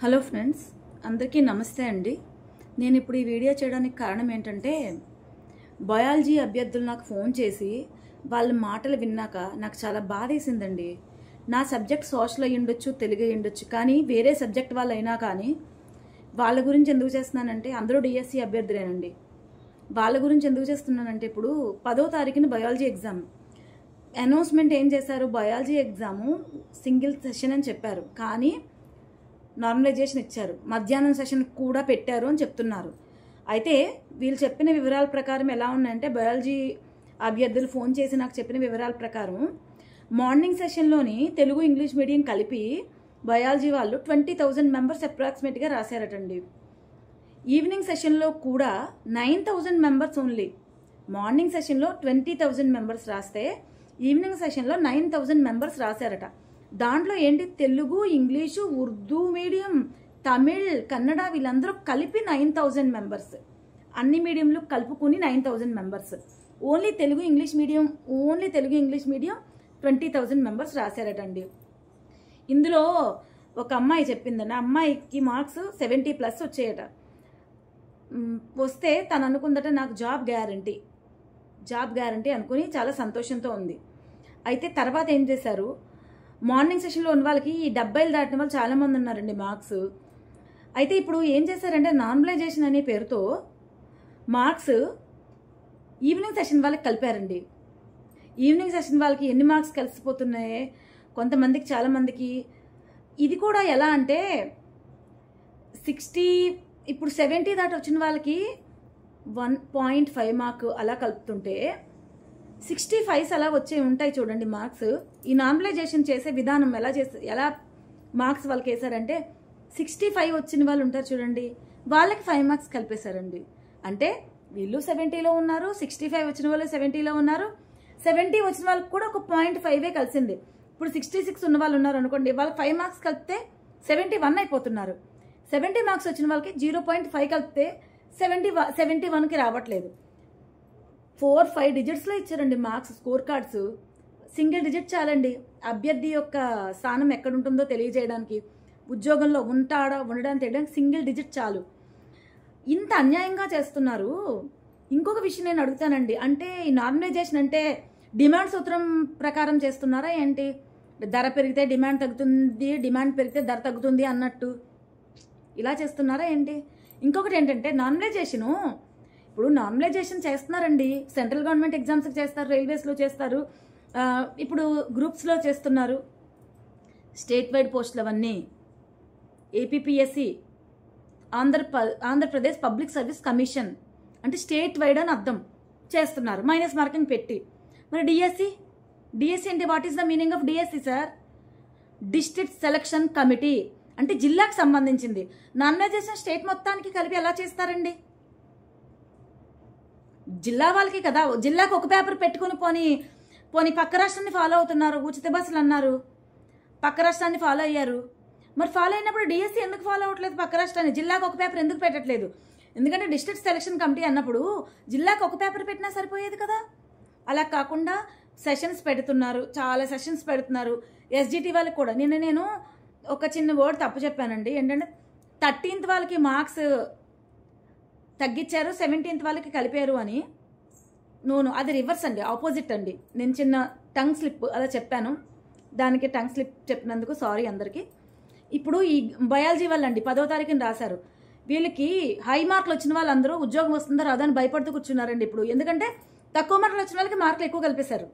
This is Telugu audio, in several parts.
హలో ఫ్రెండ్స్, అందరికీ నమస్తే అండి. నేను ఇప్పుడు ఈ వీడియో చేయడానికి కారణం ఏంటంటే, బయాలజీ అభ్యర్థులు నాకు ఫోన్ చేసి వాళ్ళ మాటలు విన్నాక నాకు చాలా బాధేసిందండి. నా సబ్జెక్ట్ సోషల్ అయ్యి ఉండొచ్చు, తెలుగు అయ్యి ఉండొచ్చు, కానీ వేరే సబ్జెక్ట్ వాళ్ళు అయినా కానీ వాళ్ళ గురించి ఎందుకు చేస్తున్నానంటే, అందరూ డిఎస్సి అభ్యర్థులేనండి. వాళ్ళ గురించి ఎందుకు చేస్తున్నానంటే, ఇప్పుడు 10వ తారీఖున బయాలజీ ఎగ్జామ్ అనౌన్స్మెంట్ ఏం చేశారు, బయాలజీ ఎగ్జాము సింగిల్ సెషన్ అని చెప్పారు, కానీ నార్మలైజేషన్ ఇచ్చారు, మధ్యాహ్నం సెషన్ కూడా పెట్టారు అని చెప్తున్నారు. అయితే వీళ్ళు చెప్పిన వివరాల ప్రకారం ఎలా ఉన్నాయంటే, బయాలజీ అభ్యర్థులు ఫోన్ చేసి నాకు చెప్పిన వివరాల ప్రకారం మార్నింగ్ సెషన్లోని తెలుగు ఇంగ్లీష్ మీడియం కలిపి బయాలజీ వాళ్ళు 20,000 మెంబర్స్ అప్రాక్సిమేట్గా రాశారటండి. ఈవినింగ్ సెషన్లో కూడా 9,000 మెంబర్స్ ఓన్లీ. మార్నింగ్ సెషన్లో 20,000 మెంబర్స్ రాస్తే ఈవినింగ్ సెషన్లో 9,000 మెంబర్స్ రాశారట. దాంట్లో ఏంటి, తెలుగు, ఇంగ్లీషు, ఉర్దూ మీడియం, తమిళ్, కన్నడ వీళ్ళందరూ కలిపి 9,000 మెంబర్స్. అన్ని మీడియంలు కలుపుకుని 9,000 members. Only Telugu English medium 20,000 members రాశారటండి. ఇందులో ఒక అమ్మాయి చెప్పిందండి, ఆ అమ్మాయికి మార్క్స్ 70+ వచ్చాయట. వస్తే తను అనుకుందట నాకు జాబ్ గ్యారంటీ అనుకుని చాలా సంతోషంతో ఉంది. అయితే తర్వాత ఏం చేశారు, మార్నింగ్ సెషన్లో ఉన్న వాళ్ళకి 70 దాటిన వాళ్ళు చాలామంది ఉన్నారండి మార్క్స్. అయితే ఇప్పుడు ఏం చేశారంటే, నార్మలైజేషన్ అనే పేరుతో మార్క్స్ ఈవినింగ్ సెషన్ వాళ్ళకి కలిపారండి. ఈవినింగ్ సెషన్ వాళ్ళకి ఎన్ని మార్క్స్ కలిసిపోతున్నాయి, కొంతమందికి చాలామందికి. ఇది కూడా ఎలా అంటే 60, ఇప్పుడు 70 దాటి వచ్చిన వాళ్ళకి 1.5 మార్క్ అలా కలుపుతుంటే 65 అలా వచ్చే ఉంటాయి చూడండి మార్క్స్. ఈ నార్మలైజేషన్ చేసే విధానం ఎలా మార్క్స్ వాళ్ళకి వేశారంటే, 65 వచ్చిన వాళ్ళు ఉంటారు చూడండి, వాళ్ళకి 5 మార్క్స్ కలిపేశారండి. అంటే వీళ్ళు 70లో ఉన్నారు, 65 వచ్చిన వాళ్ళు 70లో ఉన్నారు, 70 వచ్చిన వాళ్ళకి కూడా ఒక 0.5 కలిసింది. ఇప్పుడు 66 ఉన్న వాళ్ళు ఉన్నారు అనుకోండి, వాళ్ళకి 5 మార్క్స్ కలిపితే 71 అయిపోతున్నారు. 70 మార్క్స్ వచ్చిన వాళ్ళకి 0.5 కలిపితే 71కి రావట్లేదు. 4-5 డిజిట్స్లో ఇచ్చారండి marks, score cards. Single digit చాలండి అభ్యర్థి యొక్క స్థానం ఎక్కడుంటుందో తెలియజేయడానికి, ఉద్యోగంలో ఉండడానికి తెలియడానికి సింగిల్ డిజిట్ చాలు. ఇంత అన్యాయంగా చేస్తున్నారు. ఇంకొక విషయం నేను అడుగుతానండి, అంటే ఈ నార్మలైజేషన్ అంటే డిమాండ్ సూత్రం ప్రకారం చేస్తున్నారా ఏంటి? ధర పెరిగితే డిమాండ్ తగ్గుతుంది, డిమాండ్ పెరిగితే ధర తగ్గుతుంది అన్నట్టు ఇలా చేస్తున్నారా ఏంటి? ఇంకొకటి ఏంటంటే, ఇప్పుడు నార్మలైజేషన్ చేస్తున్నారండి, సెంట్రల్ గవర్నమెంట్ ఎగ్జామ్స్కి చేస్తారు, రైల్వేస్లో చేస్తారు, ఇప్పుడు గ్రూప్స్లో చేస్తున్నారు. స్టేట్ వైడ్ పోస్టులు అవన్నీ APPSC, Andhra Pradesh public service commission అంటే స్టేట్ వైడ్ అని అర్థం చేస్తున్నారు, మైనస్ మార్కింగ్ పెట్టి. మరి డిఎస్సి అంటే what is the meaning of DSC sir? District selection committee అంటే జిల్లాకు సంబంధించింది. నార్మలైజేషన్ స్టేట్ మొత్తానికి కలిపి ఎలా చేస్తారండి? జిల్లా వాళ్ళకి కదా, జిల్లాకు ఒక పేపర్ పెట్టుకుని పోనీ పక్క రాష్ట్రాన్ని ఫాలో అవుతున్నారు, ఉచిత బస్సులు అన్నారు, పక్క రాష్ట్రాన్ని ఫాలో అయ్యారు. మరి ఫాలో అయినప్పుడు డిఎస్సి ఎందుకు ఫాలో అవ్వట్లేదు? పక్క రాష్ట్రాన్ని జిల్లాకు ఒక పేపర్ ఎందుకు పెట్టట్లేదు? ఎందుకంటే డిస్ట్రిక్ట్ సెలక్షన్ కమిటీ అన్నప్పుడు జిల్లాకు ఒక పేపర్ పెట్టినా సరిపోయేది కదా. అలా కాకుండా సెషన్స్ పెడుతున్నారు, చాలా సెషన్స్ పెడుతున్నారు. ఎస్జిటి వాళ్ళకి కూడా నేను ఒక చిన్న వర్డ్ తప్పు చెప్పానండి, ఏంటంటే 13th వాళ్ళకి మార్క్స్ తగ్గించారు, 17th వాళ్ళకి కలిపారు అని. అది రివర్స్ అండి, ఆపోజిట్ అండి. నేను చిన్న టంగ్ స్లిప్ అలా చెప్పాను, దానికి టంగ్ స్లిప్ చెప్పినందుకు సారీ అందరికీ. ఇప్పుడు ఈ బయాలజీ వాళ్ళండి 10వ తారీఖున రాశారు, వీళ్ళకి హై మార్కులు వచ్చిన వాళ్ళందరూ ఉద్యోగం వస్తుందో రాదా అని భయపడుతూ కూర్చున్నారండి ఇప్పుడు. ఎందుకంటే తక్కువ మార్కులు వచ్చిన వాళ్ళకి మార్కులు ఎక్కువ కలిపేశారు.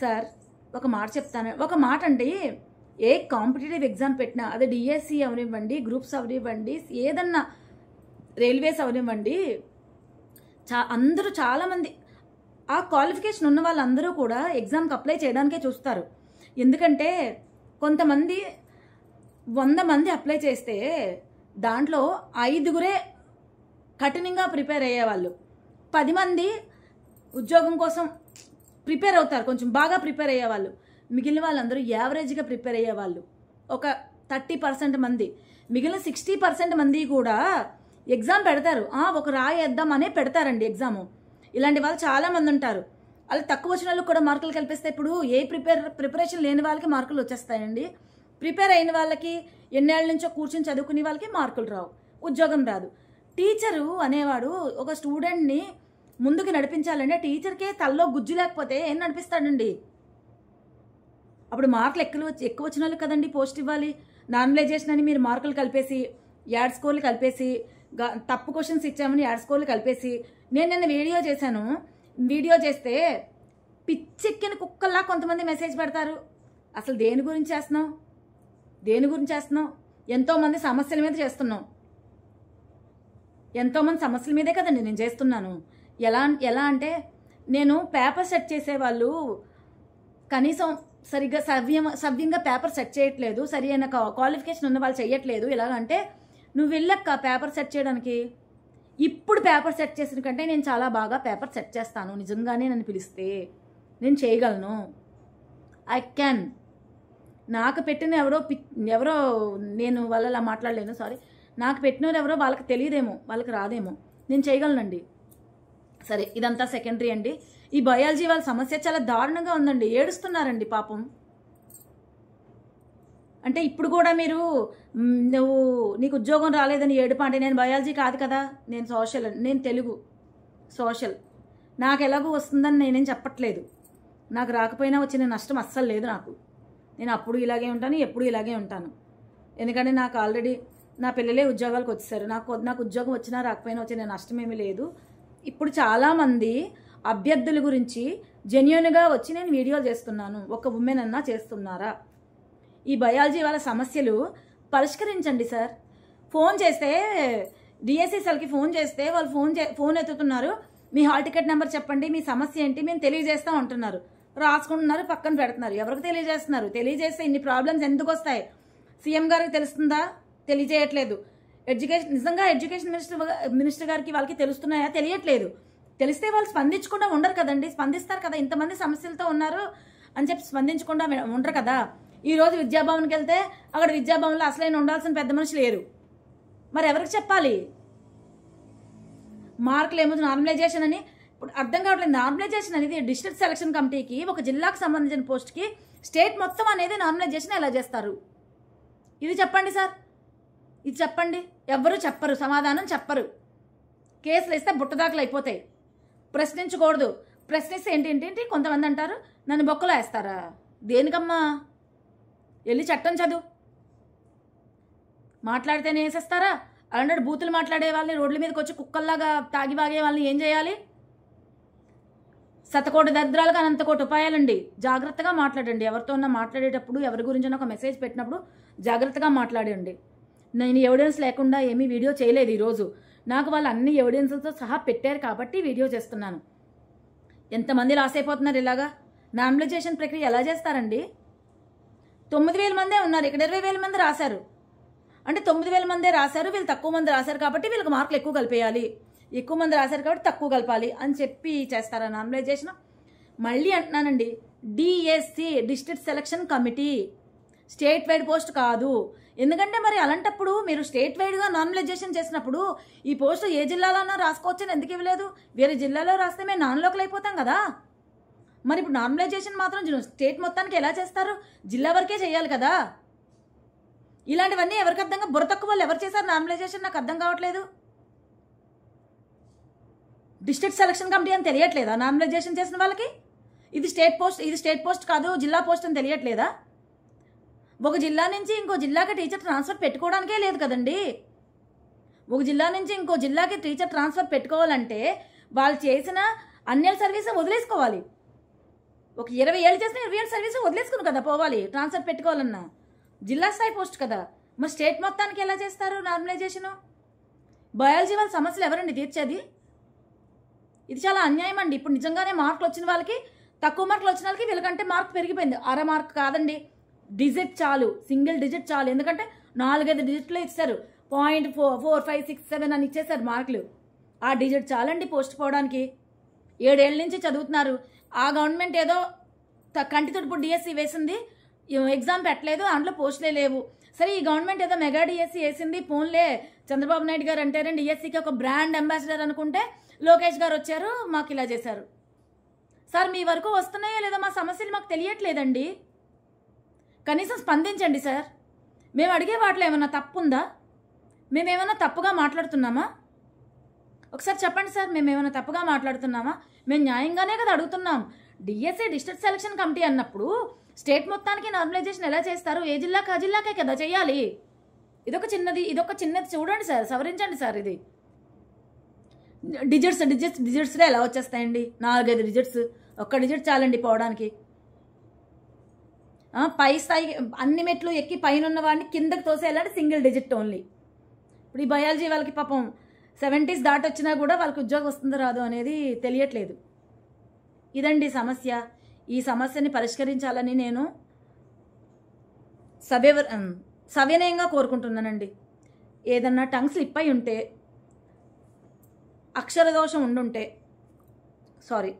సార్ ఒక మాట చెప్తాను, ఒక మాట అండి, ఏ కాంపిటేటివ్ ఎగ్జామ్ పెట్టినా, అదే డిఎస్సి అవనివ్వండి, గ్రూప్స్ అవనివ్వండి, ఏదన్నా రైల్వేస్ అవనివ్వండి, అందరూ చాలామంది ఆ క్వాలిఫికేషన్ ఉన్న వాళ్ళందరూ కూడా ఎగ్జామ్కి అప్లై చేయడానికే చూస్తారు. ఎందుకంటే కొంతమంది 100 మంది అప్లై చేస్తే దాంట్లో 5గురే కఠినంగా ప్రిపేర్ అయ్యేవాళ్ళు, 10 మంది ఉద్యోగం కోసం ప్రిపేర్ అవుతారు, కొంచెం బాగా ప్రిపేర్ అయ్యేవాళ్ళు. మిగిలిన వాళ్ళందరూ యావరేజ్గా ప్రిపేర్ అయ్యేవాళ్ళు ఒక 30% మంది. మిగిలిన 60% మంది కూడా ఎగ్జామ్ పెడతారు, ఒక రాయేద్దామనే పెడతారండి ఎగ్జాము. ఇలాంటి వాళ్ళు చాలామంది ఉంటారు. అలా తక్కువ వచ్చిన వాళ్ళకి కూడా మార్కులు కల్పిస్తే ఇప్పుడు ప్రిపరేషన్ లేని వాళ్ళకి మార్కులు వచ్చేస్తాయండి. ప్రిపేర్ అయిన వాళ్ళకి, ఎన్నేళ్ళ నుంచో కూర్చొని చదువుకునే వాళ్ళకి మార్కులు రావు, ఉద్యోగం రాదు. టీచరు అనేవాడు ఒక స్టూడెంట్ని ముందుకు నడిపించాలంటే టీచర్కే తల్లో గుజ్జు లేకపోతే ఏం నడిపిస్తాడండి? అప్పుడు మార్కులు ఎక్కువ వచ్చిన వాళ్ళు కదండి పోస్ట్ ఇవ్వాలి. నార్మలైజేషన్ అని మీరు మార్కులు కలిపేసి, యాడ్ స్కోర్లు కలిపేసి, తప్పు క్వశ్చన్స్ ఇచ్చామని యాడ్ స్కోర్లు కలిపేసి, నేను నిన్న వీడియో చేశాను. వీడియో చేస్తే పిచ్చెక్కిన కుక్కల్లా కొంతమంది మెసేజ్ పెడతారు. అసలు దేని గురించి చేస్తున్నావు? ఎంతోమంది సమస్యల మీద చేస్తున్నావు. ఎంతోమంది సమస్యల మీదే కదండి నేను చేస్తున్నాను. ఎలా అంటే నేను పేపర్ సెట్ చేసేవాళ్ళు కనీసం సరిగ్గా సవ్యంగా పేపర్ సెట్ చేయట్లేదు, సరి అయిన క్వాలిఫికేషన్ ఉన్న వాళ్ళు చెయ్యట్లేదు. ఎలాగంటే నువ్వు వెళ్ళక్క పేపర్ సెట్ చేయడానికి, ఇప్పుడు పేపర్ సెట్ చేసిన కంటే నేను చాలా బాగా పేపర్ సెట్ చేస్తాను. నిజంగానే నన్ను పిలిస్తే నేను చేయగలను. I can. నాకు పెట్టిన ఎవరో నేను వాళ్ళలా మాట్లాడలేను, సారీ. నాకు పెట్టినవారు ఎవరో వాళ్ళకి తెలియదేమో, వాళ్ళకి రాదేమో, నేను చేయగలనండి. సరే, ఇదంతా సెకండరీ అండి. ఈ బయాలజీ వాళ్ళ సమస్య చాలా దారుణంగా ఉందండి. ఏడుస్తున్నారండి పాపం. అంటే ఇప్పుడు కూడా మీరు నీకు ఉద్యోగం రాలేదని ఏడుపా అంటే, నేను బయాలజీ కాదు కదా, నేను సోషల్, నేను తెలుగు సోషల్, నాకు ఎలాగో వస్తుందని నేనేం చెప్పట్లేదు. నాకు రాకపోయినా వచ్చిన నష్టం అస్సలు లేదు నాకు. నేను అప్పుడు ఇలాగే ఉంటాను, ఎప్పుడు ఇలాగే ఉంటాను. ఎందుకంటే నాకు ఆల్రెడీ నా పిల్లలే ఉద్యోగాలకు వచ్చేసారు. నాకు ఉద్యోగం వచ్చినా రాకపోయినా వచ్చిన నష్టం ఏమీ లేదు. ఇప్పుడు చాలామంది అభ్యర్థుల గురించి జెన్యూన్గా వచ్చి నేను వీడియోలు చేస్తున్నాను. ఒక ఉమెన్ అన్నా చేస్తున్నారా? ఈ బయాలజీ వాళ్ళ సమస్యలు పరిష్కరించండి సార్. ఫోన్ చేస్తే డిఎస్సీసీఎల్కి ఫోన్ చేస్తే వాళ్ళు ఫోన్ ఎత్తుతున్నారు. మీ హాల్ టికెట్ నెంబర్ చెప్పండి, మీ సమస్య ఏంటి, మేము తెలియజేస్తాం అంటున్నారు. రాసుకుంటున్నారు, పక్కన పెడుతున్నారు. ఎవరికి తెలియజేస్తున్నారు? తెలియజేస్తే ఇన్ని ప్రాబ్లమ్స్ ఎందుకు వస్తాయి? సీఎం గారికి తెలుస్తుందా? తెలియజేయట్లేదు. నిజంగా ఎడ్యుకేషన్ మినిస్టర్ గారికి వాళ్ళకి తెలుస్తున్నాయా? తెలియట్లేదు. తెలిస్తే వాళ్ళు స్పందించకుండా ఉండరు కదండి. స్పందిస్తారు కదా, ఇంతమంది సమస్యలతో ఉన్నారు అని చెప్పి స్పందించకుండా ఉండరు కదా. ఈరోజు విద్యాభవన్కి వెళ్తే అక్కడ విద్యాభవన్లో అసలైన ఉండాల్సిన పెద్ద మనుషులు లేరు. మరి ఎవరికి చెప్పాలి? మార్కులు ఏమో నార్మలైజేషన్ అని ఇప్పుడు అర్థం కావట్లేదు. నార్మలైజేషన్ అనేది డిస్ట్రిక్ట్ సెలక్షన్ కమిటీకి ఒక జిల్లాకు సంబంధించిన పోస్ట్కి స్టేట్ మొత్తం అనేది నార్మలైజేషన్ ఎలా చేస్తారు? ఇది చెప్పండి సార్, ఇది చెప్పండి. ఎవ్వరూ చెప్పరు, సమాధానం చెప్పరు. కేసులు వేస్తే బుట్టదాఖలు అయిపోతాయి. ప్రశ్నించకూడదు. ప్రశ్నిస్తే ఏంటి కొంతమంది అంటారు నన్ను బొక్కలో వేస్తారా? దేనికమ్మా? వెళ్ళి చట్టం చదువు. మాట్లాడితేనే వేసేస్తారా? అలాంటి బూతులు మాట్లాడే వాళ్ళని, రోడ్ల మీదకి వచ్చి కుక్కల్లాగా తాగి వాగే వాళ్ళని ఏం చేయాలి? శతకోటి దరిద్రాలకు అనంతకోటి ఉపాయాలండి. జాగ్రత్తగా మాట్లాడండి. ఎవరితో ఉన్నా మాట్లాడేటప్పుడు, ఎవరి గురించి ఒక మెసేజ్ పెట్టినప్పుడు జాగ్రత్తగా మాట్లాడండి. నేను ఎవిడెన్స్ లేకుండా ఏమీ వీడియో చేయలేదు ఈరోజు. నాకు వాళ్ళు అన్ని ఎవిడెన్స్లతో సహా పెట్టారు కాబట్టి వీడియో చేస్తున్నాను. ఎంతమంది లాస్ అయిపోతున్నారు ఇలాగా? నార్మలైజేషన్ ప్రక్రియ ఎలా చేస్తారండి? 9,000 మందే ఉన్నారు, ఇక్కడ 20,000 మంది రాశారు. అంటే 9,000 మందే రాశారు, వీళ్ళు తక్కువ మంది రాశారు కాబట్టి వీళ్ళకి మార్కులు ఎక్కువ కలిపేయాలి, ఎక్కువ మంది రాశారు కాబట్టి తక్కువ కలపాలి అని చెప్పి చేస్తారా నార్మలైజేషన్? మళ్ళీ అంటున్నానండి, DSC district selection committee, state wide post కాదు. ఎందుకంటే మరి అలాంటప్పుడు మీరు స్టేట్ వైడ్గా నార్మలైజేషన్ చేసినప్పుడు ఈ పోస్ట్ ఏ జిల్లాలోనో రాసుకోవచ్చని ఎందుకు ఇవ్వలేదు? వేరే జిల్లాలో రాస్తే మేము నాన్ లోకల్ అయిపోతాం కదా. మరి ఇప్పుడు నార్మలైజేషన్ మాత్రం స్టేట్ మొత్తానికి ఎలా చేస్తారు? జిల్లా వరకే చేయాలి కదా. ఇలాంటివన్నీ ఎవరికి అర్థంగా, బుర్ర తక్కువ వాళ్ళు ఎవరు చేశారు నార్మలైజేషన్? నాకు అర్థం కావట్లేదు. డిస్ట్రిక్ట్ సెలక్షన్ కమిటీ అని తెలియట్లేదా నార్మలైజేషన్ చేసిన వాళ్ళకి? ఇది స్టేట్ పోస్ట్ కాదు, జిల్లా పోస్ట్ అని తెలియట్లేదా? ఒక జిల్లా నుంచి ఇంకో జిల్లాకి టీచర్ ట్రాన్స్ఫర్ పెట్టుకోవడానికే లేదు కదండి. ఒక జిల్లా నుంచి ఇంకో జిల్లాకి టీచర్ ట్రాన్స్ఫర్ పెట్టుకోవాలంటే వాళ్ళు చేసిన అన్నేళ్ళ సర్వీస్ వదిలేసుకోవాలి. ఒక 20 ఏళ్ళు చేసిన 20 ఏళ్ళ సర్వీస్ వదిలేసుకుని కదా పోవాలి ట్రాన్స్ఫర్ పెట్టుకోవాలన్నా. జిల్లా స్థాయి పోస్ట్ కదా. మరి స్టేట్ మొత్తానికి ఎలా చేస్తారు నార్మలైజేషను? బయాలజీ వాళ్ళ సమస్యలు ఎవరండి తీర్చేది? ఇది చాలా అన్యాయం అండి. ఇప్పుడు నిజంగానే మార్కులు వచ్చిన వాళ్ళకి, తక్కువ మార్కులు వచ్చిన వాళ్ళకి వీళ్ళకంటే మార్క్ పెరిగిపోయింది. అర మార్క్ కాదండి, డిజిట్ చాలు, సింగిల్ డిజిట్ చాలు. ఎందుకంటే 4-5 డిజిట్లు ఇచ్చారు, 0.4, 5, 6, 7 అని ఇచ్చేసారు మార్కులు. ఆ డిజిట్ చాలండి పోస్ట్ పోవడానికి. 7 ఏళ్ళ నుంచి చదువుతున్నారు. ఆ గవర్నమెంట్ ఏదో కంటి తుడుపు డిఎస్సి వేసింది, ఎగ్జామ్ పెట్టలేదు, దాంట్లో పోస్టులే లేవు. సరే, ఈ గవర్నమెంట్ ఏదో మెగా డిఎస్సి వేసింది, ఫోన్లే చంద్రబాబు నాయుడు గారు అంటారండి డిఎస్సికి ఒక బ్రాండ్ అంబాసిడర్ అనుకుంటే లోకేష్ గారు వచ్చారు, మాకు ఇలా చేశారు. సార్, మీ వరకు వస్తున్నాయో లేదో మా సమస్యలు మాకు తెలియట్లేదండి. కనీసం స్పందించండి సార్. మేము అడిగే వాటిలో ఏమైనా తప్పు ఉందా? మేమేమైనా తప్పుగా మాట్లాడుతున్నామా? ఒకసారి చెప్పండి సార్, మేమేమైనా తప్పుగా మాట్లాడుతున్నామా? మేము న్యాయంగానే కదా అడుగుతున్నాం. డిఎస్సి డిస్ట్రిక్ట్ సెలక్షన్ కమిటీ అన్నప్పుడు స్టేట్ మొత్తానికి నార్మలైజేషన్ ఎలా చేస్తారు? ఏ జిల్లాకి ఆ జిల్లాకే కదా చేయాలి. ఇదొక చిన్నది చూడండి సార్, సవరించండి సార్. ఇది డిజిట్స్లో ఎలా వచ్చేస్తాయండి? 4-5 డిజిట్స్, ఒక్క డిజిట్ చాలండి పోవడానికి. పై స్థాయి అన్ని మెట్లు ఎక్కి పైన ఉన్న వాడిని కిందకి తోసేయాలంటే సింగిల్ డిజిట్ ఓన్లీ. ఇప్పుడు ఈ బయాలజీ వాళ్ళకి పాపం 70s దాటొచ్చినా కూడా వాళ్ళకి ఉద్యోగం వస్తుందో రాదో అనేది తెలియట్లేదు. ఇదండి సమస్య. ఈ సమస్యని పరిష్కరించాలని నేను సవినయంగా కోరుకుంటున్నానండి. ఏదన్నా టంగ్ స్లిప్ అయి ఉంటే, అక్షర దోషం ఉండుంటే సారీ.